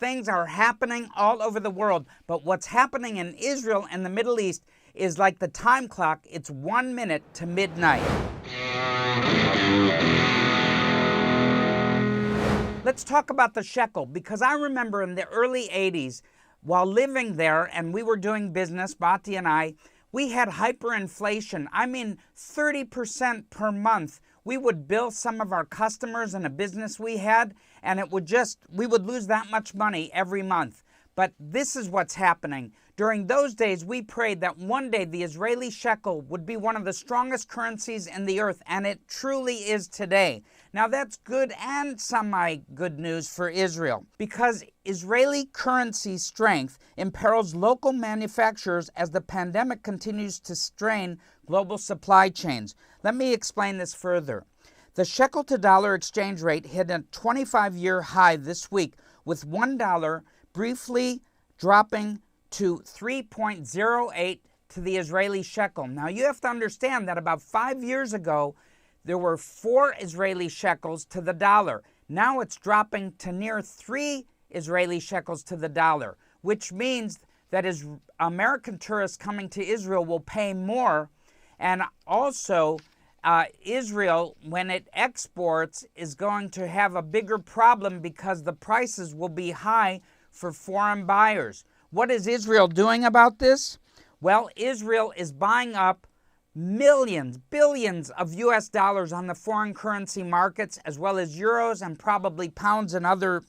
things are happening all over the world. But what's happening in Israel and the Middle East is like the time clock. It's 1 minute to midnight. Let's talk about the shekel, because I remember in the early 80s, while living there and we were doing business, Batya and I, we had hyperinflation. I mean, 30% per month. We would bill some of our customers in a business we had, and we would lose that much money every month. But this is what's happening. During those days, we prayed that one day the Israeli shekel would be one of the strongest currencies in the earth, and it truly is today. Now that's good and semi-good news for Israel, because Israeli currency strength imperils local manufacturers as the pandemic continues to strain global supply chains. Let me explain this further. The shekel to dollar exchange rate hit a 25-year high this week, with $1 briefly dropping to 3.08 to the Israeli shekel. Now you have to understand that about 5 years ago, there were 4 Israeli shekels to the dollar. Now it's dropping to near 3 Israeli shekels to the dollar, which means that American tourists coming to Israel will pay more. And also, Israel, when it exports, is going to have a bigger problem because the prices will be high for foreign buyers. What is Israel doing about this? Well, Israel is buying up millions, billions of US dollars on the foreign currency markets, as well as euros and probably pounds and other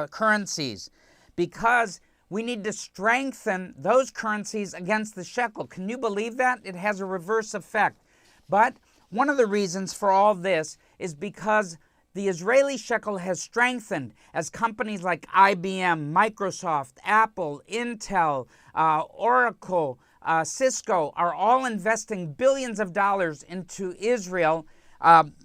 currencies, because we need to strengthen those currencies against the shekel. Can you believe that? It has a reverse effect. But one of the reasons for all this is because the Israeli shekel has strengthened as companies like IBM, Microsoft, Apple, Intel, Oracle, Cisco are all investing billions of dollars into Israel.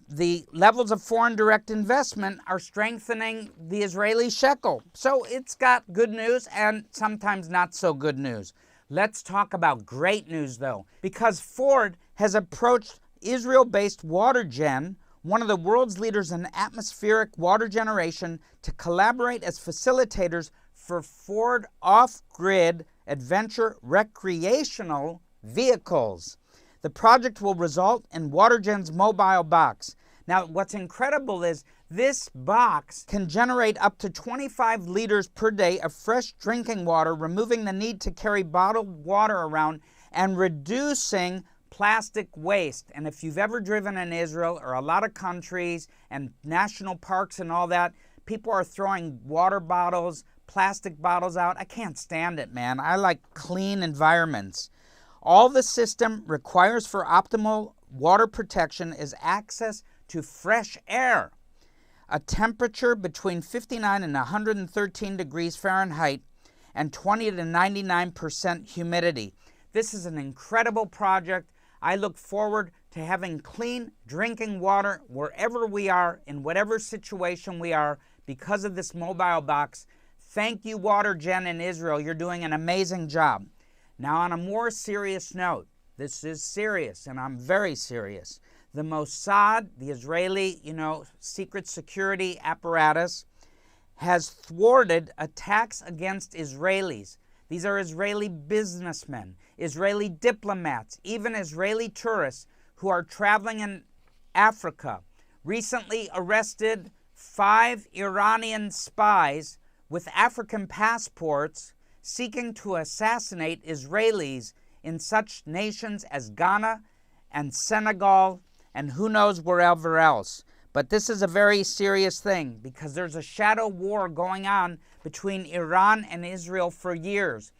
The levels of foreign direct investment are strengthening the Israeli shekel. So it's got good news and sometimes not so good news. Let's talk about great news, though, because Ford has approached Israel-based WaterGen, one of the world's leaders in atmospheric water generation, to collaborate as facilitators for Ford off-grid adventure recreational vehicles. The project will result in WaterGen's mobile box. Now, what's incredible is this box can generate up to 25 liters per day of fresh drinking water, removing the need to carry bottled water around and reducing plastic waste. And if you've ever driven in Israel or a lot of countries and national parks and all that, people are throwing water bottles, plastic bottles out. I can't stand it, man. I like clean environments. All the system requires for optimal water protection is access to fresh air. A temperature between 59 and 113 degrees Fahrenheit and 20 to 99% humidity. This is an incredible project. I look forward to having clean drinking water wherever we are, in whatever situation we are, because of this mobile box. Thank you, WaterGen in Israel. You're doing an amazing job. Now, on a more serious note, this is serious, and I'm very serious. The Mossad, the Israeli, secret security apparatus, has thwarted attacks against Israelis. These are Israeli businessmen, Israeli diplomats, even Israeli tourists who are traveling in Africa. Recently arrested 5 Iranian spies with African passports seeking to assassinate Israelis in such nations as Ghana and Senegal and who knows wherever else. But this is a very serious thing because there's a shadow war going on between Iran and Israel for years.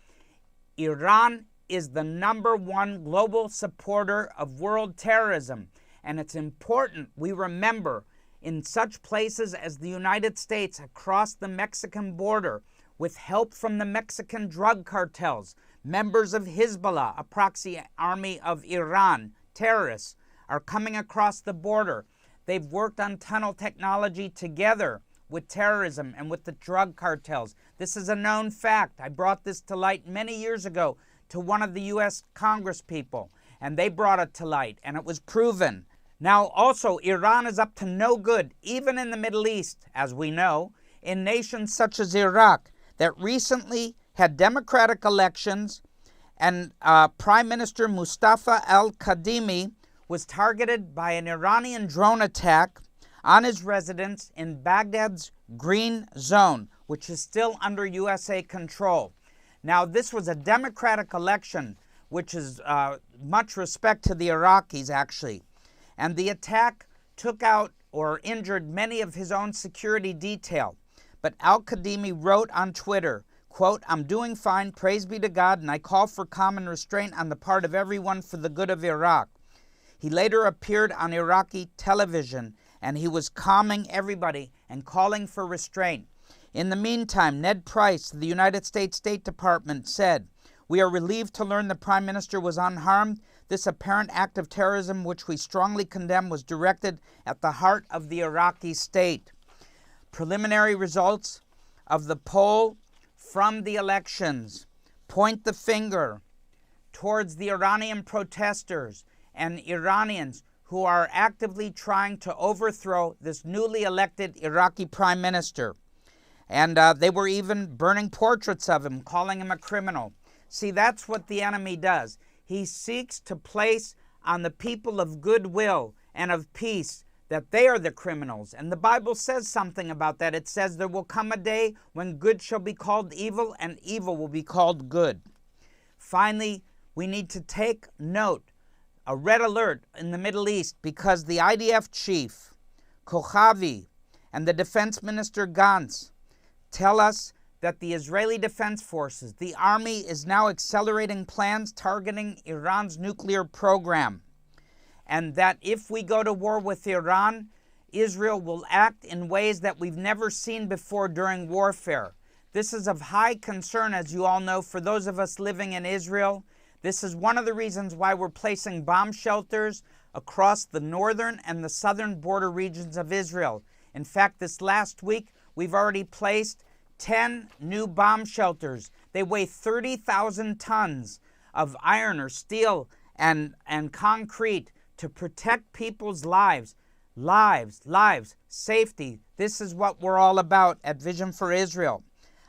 Iran is the #1 global supporter of world terrorism, and it's important we remember in such places as the United States across the Mexican border, with help from the Mexican drug cartels, members of Hezbollah, a proxy army of Iran, terrorists, are coming across the border. They've worked on tunnel technology together with terrorism and with the drug cartels. This is a known fact. I brought this to light many years ago to one of the U.S. Congress people, and they brought it to light, and it was proven. Now, also, Iran is up to no good, even in the Middle East, as we know, in nations such as Iraq. that recently had democratic elections, and Prime Minister Mustafa al-Kadhimi was targeted by an Iranian drone attack on his residence in Baghdad's Green Zone, which is still under USA control. Now, this was a democratic election, which is much respect to the Iraqis, actually. And the attack took out or injured many of his own security detail. But al-Kadhimi wrote on Twitter, quote, "I'm doing fine, praise be to God, and I call for common restraint on the part of everyone for the good of Iraq." He later appeared on Iraqi television, and he was calming everybody and calling for restraint. In the meantime, Ned Price, the United States State Department, said, "We are relieved to learn the Prime Minister was unharmed. This apparent act of terrorism, which we strongly condemn, was directed at the heart of the Iraqi state." Preliminary results of the poll from the elections point the finger towards the Iranian protesters and Iranians who are actively trying to overthrow this newly elected Iraqi prime minister. And they were even burning portraits of him, calling him a criminal. See, that's what the enemy does. He seeks to place on the people of goodwill and of peace that they are the criminals. And the Bible says something about that. It says there will come a day when good shall be called evil and evil will be called good. Finally, we need to take note, a red alert in the Middle East, because the IDF chief, Kochavi, and the defense minister, Gantz, tell us that the Israeli Defense Forces, the army, is now accelerating plans targeting Iran's nuclear program. And that if we go to war with Iran, Israel will act in ways that we've never seen before during warfare. This is of high concern, as you all know, for those of us living in Israel. This is one of the reasons why we're placing bomb shelters across the northern and the southern border regions of Israel. In fact, this last week, we've already placed 10 new bomb shelters. They weigh 30,000 tons of iron or steel and concrete to protect people's lives, safety. This is what we're all about at Vision for Israel.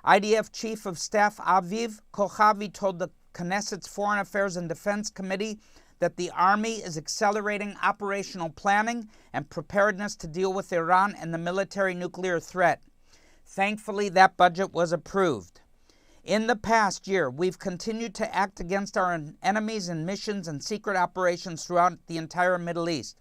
IDF Chief of Staff Aviv Kochavi told the Knesset's Foreign Affairs and Defense Committee that the Army is accelerating operational planning and preparedness to deal with Iran and the military nuclear threat. Thankfully, that budget was approved. In the past year, we've continued to act against our enemies in missions and secret operations throughout the entire Middle East.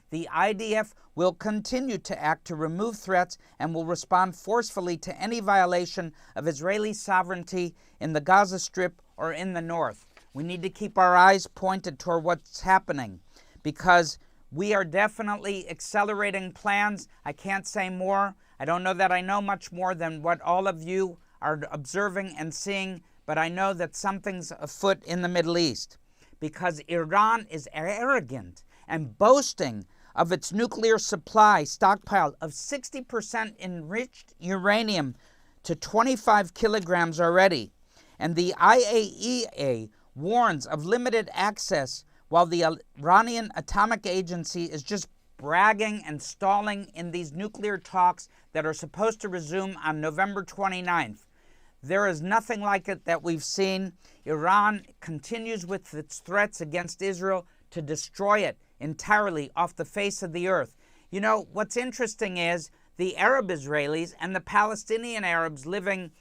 The IDF will continue to act to remove threats and will respond forcefully to any violation of Israeli sovereignty in the Gaza Strip or in the north. We need to keep our eyes pointed toward what's happening because we are definitely accelerating plans. I can't say more. I don't know that I know much more than what all of you are observing and seeing, but I know that something's afoot in the Middle East because Iran is arrogant and boasting of its nuclear supply stockpile of 60% enriched uranium to 25 kilograms already. And the IAEA warns of limited access while the Iranian Atomic Agency is just bragging and stalling in these nuclear talks that are supposed to resume on November 29th. There is nothing like it that we've seen. Iran continues with its threats against Israel to destroy it entirely off the face of the earth. You know, what's interesting is the Arab Israelis and the Palestinian Arabs living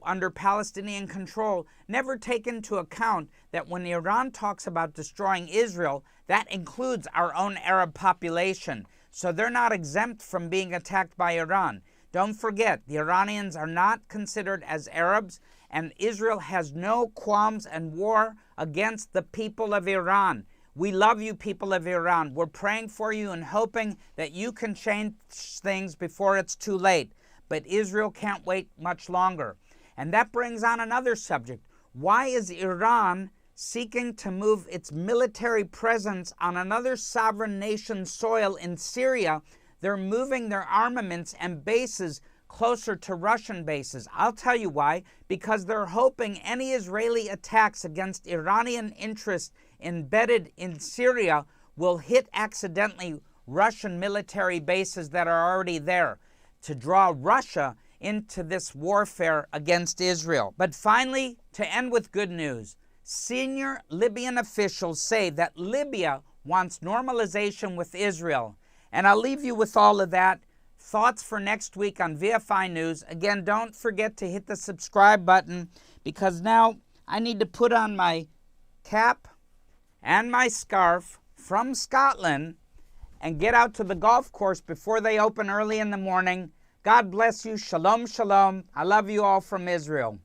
under Palestinian control never take into account that when Iran talks about destroying Israel, that includes our own Arab population. So they're not exempt from being attacked by Iran. Don't forget, the Iranians are not considered as Arabs, and Israel has no qualms and war against the people of Iran. We love you, people of Iran. We're praying for you and hoping that you can change things before it's too late. But Israel can't wait much longer. And that brings on another subject. Why is Iran seeking to move its military presence on another sovereign nation's soil in Syria? They're moving their armaments and bases closer to Russian bases. I'll tell you why. Because they're hoping any Israeli attacks against Iranian interests embedded in Syria will hit accidentally Russian military bases that are already there, to draw Russia into this warfare against Israel. But finally, to end with good news, senior Libyan officials say that Libya wants normalization with Israel. And I'll leave you with all of that. Thoughts for next week on VFI News. Again, don't forget to hit the subscribe button, because now I need to put on my cap and my scarf from Scotland and get out to the golf course before they open early in the morning. God bless you. Shalom, shalom. I love you all from Israel.